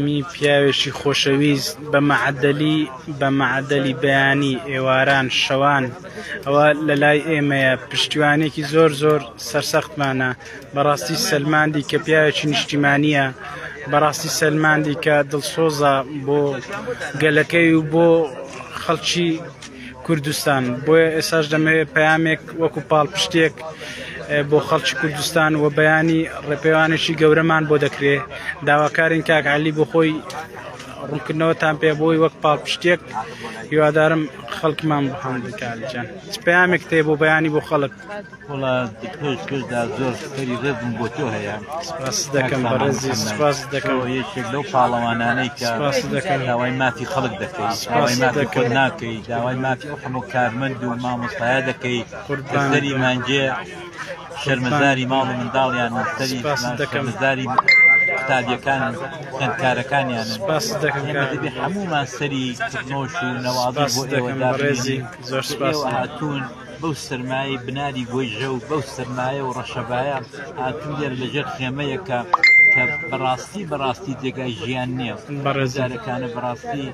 می پیاوێکی خۆشەویست بە معدەلی بەیانی ئێواران شەوان ئەوە لە لای ئێمەیە پشتیوانێکی زۆر سەرسەختمانە بەڕاستی سەلماندی کە پیاوێکی نیشتیمانیە بەڕاستی سەلماندی کە دڵسۆزە بۆ گەلەکەی و بۆ خەڵکی کوردستان بۆیە ئێساش دەمەوێت پەیامێک وەکو پاڵپشتێک بۆ خەڵکی کوردستان و بەیانی ڕێپەیوانێکی گەورەمان بۆ دەکرێت داواکارین کاک عەلی بۆ خۆی ڕوونکردنەوەتان پێ بۆی وەک پاڵپشتێک هیوادارم خەڵکمان بەهەم بکالجان سپەیامێک تێ بۆ بەیانی بۆ خەڵک وڵا پێشدا زۆر سەری ڕێزم بۆ تۆ هەیە سپاس دەکەم بەڕێزی سپاس دەکەم یەکێک لەو پاڵەوانانەی کە داوای مافی خەڵک دەکەی داوای مافی خۆت ناکەی داوای مافی ئەو هەموو کارمەند و مامۆستایە دەکەی سەری مانجێ شەرمەزاری ماڵ و منداڵیان شەرمەزاری قوتابیەکان خوێندکارەکانیان دەبێ هەموومان سەری کردنەوەش و نەوازی بۆ ئێوە دابێنین ئێوە هاتوون بەو سەرمایە بناری گۆیژە و بەو سەرمایە و ڕەشەبایە هاتوون لێرە لەژێر خێمەیەکە کە بەڕاستی جێگای ژیان نییە بەڕێزارەکانە بەڕاستی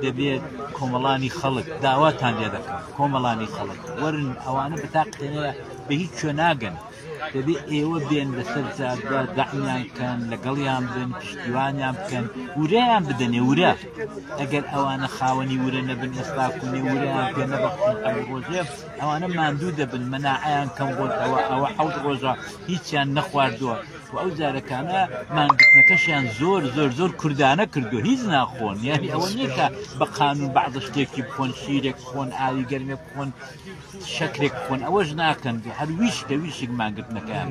دەبێت کۆمەڵانی خەڵک داواتان لێ دەکەن کۆمەڵانی خەڵک وەرن ئەوانە بەتاقتێنەیە بە هیچ شوێ ناگەن دەبێت ئێوە بێن لەسەر جادگا دەعمیان بکەن لەگەڵیان بن پشتیوانیان بکەن وورەیان بدەنێ ورە ئەگەر ئەوانە خاوەنی ورە نەبن ئێستا کوێ ورەیان پێ نەبەخشن ڕۆژێ ئەوانە ماندوو دەبن مەناعەیان کەم بۆتەوە ئەوە حەوت ڕۆژە هیچیان نەخواردووە و ئەو جارەکانە مانگرتنەکەشیان زۆر کوردانە کردو هیچ ناخۆن یعنی ئەوە نییە کە بە قانون بەعضە شتێکی بخۆن شیرێک بخۆن ئاوی گەرمێک بخۆن شەکرێک بخۆن ئەوەش ناکەن هەر ویشک مانگرتنەکەیان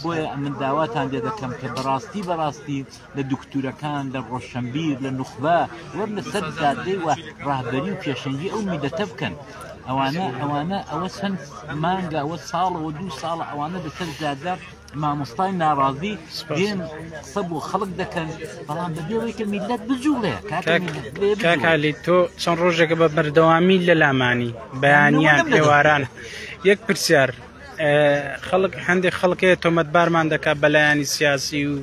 بۆیە من داواتان لێ دەکەم کە بەڕاستی لە دوکتورەکان لە ڕۆشنبیر لە نوخبە وەر لەسەر جادەی و ڕاهبەری و پێشەنگی ئەو میلەتە بکەن ئەوانە ئەوە چەند مانگە ئەوە ساڵەوە 2 ساڵە ئەوانە لەسەر جادە مامۆستای ناڕازی دێن قسە بۆ خەڵک دەکەن بەڵام بەبێەوەی کە میلەت بجوڵێ کاک عەلی تۆ چەند ڕۆژێکە بە بەردەوامی لە لامانی بەیانیان ئێواران یەک پرسیار خەڵک هەندێک خەڵکەیە تۆمەتبارمان دەکات بەلایانی سیاسی و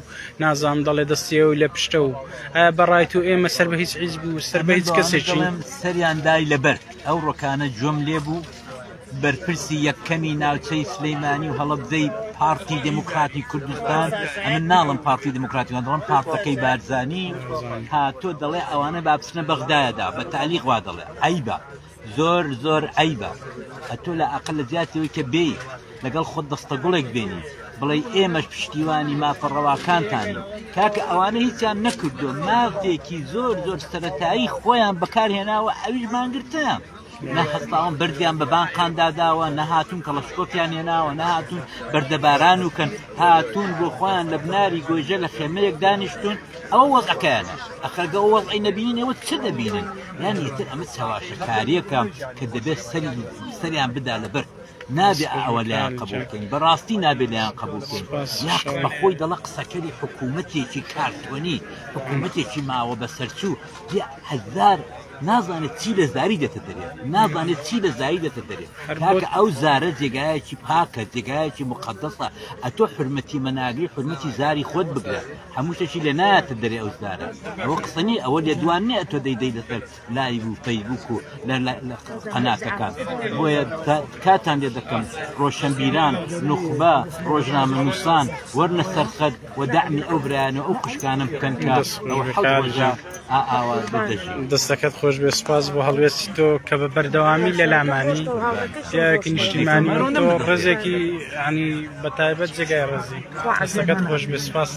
نازانم دەڵێ دەستیەوە لە پشتە و ئایا بەڕای تۆ ئێمە سەر بە هیچ حیزب و سەر بە هیچ کەسێکی سەریان دای لەبەر ئەو ڕۆکانە جۆم لێبوو بەرپرسی یەکەمی ناوچەی سلەیمانی و هەڵەبجەی پارتی دموکراتی کوردستان ئەمن ناڵم پارتی دموکراتی دەڵم پارتەکەی بارزانی هاتۆ دەڵێ ئەوانە با بچنە بەغدایەدا بە تالیق وا دەڵێ عەیبە زۆر عەیبە ئەتۆ لە ئەقل لە جیاتەوەی کە بێ لەگەڵ خۆت دەستە گوڵێک بێنی بڵێ ئێمەش پشتیوانی مافەڕەواکانتانین کاکە ئەوانە هیچیان نەکردو مافێکی زۆر سەرەتایی خۆیان بەکارهێناوە ئەویش مانگرتیان نە هەستاوان بردیان بە بانقانداداوە نەهاتون کەڵەشکۆتیان هێناوە نەهاتون بەردەباران وکەن هاتوون بۆ خۆیان لە بناری گۆیژە لە خێمەیەک دانیشتون ئەوە وەزعەکەیانە ئەخەرگە ئەو وەزعی نەبینین ئێوە چ دەبینن یان یەتر ئەمە چاواشەکاریەکە کە دەبێت سەریان بدا لەبەر نابێ ئەوە لایەن قبولکەین بەڕاستی نابێ لایەن قبولکەین یا بەخۆی دەڵە قسەکەری حکوومەتێکی کارتوەنی حکوومەتێکی ماوە بەسەرچوو هەزار نازانێت چی لە زاری دێتە دەرێت نازانێت چی لە زاری دێتە دەرێت کاکە ئەو زارە جێگایەکی پاکە جێگایەکی مقدسە ئەتۆ حرمەتی مەناگری حرمەتی زاری خۆت بگرە هەموو شتێکی لێ نایەتە دەرێ ئەو زارە ئەوە قسەنی ئەوە لێدوان نیە ئەتۆ دەیدەی لەسەر لایڤ و فەیسبووک و لە قەناتەکان بۆیە کاتان لێ دەکەم ڕۆشنبیران نوخبە ڕۆژنامەنووسان وەرنە سەرخەت و دەعمی ئەو برایانە ئەو قشکانم بکەن کە ئەو ڕۆژە ئاوا بدەژی دەستەکەت خۆش بێ سپاس بۆ هەڵوێستی تۆ کە بە بەردەوامی لە لامانی پیاوێکی نیشتیمانی تۆ ڕێزێکی بەتایبەت جێگای ڕێزی دەستەکەت خۆش بێ سپاس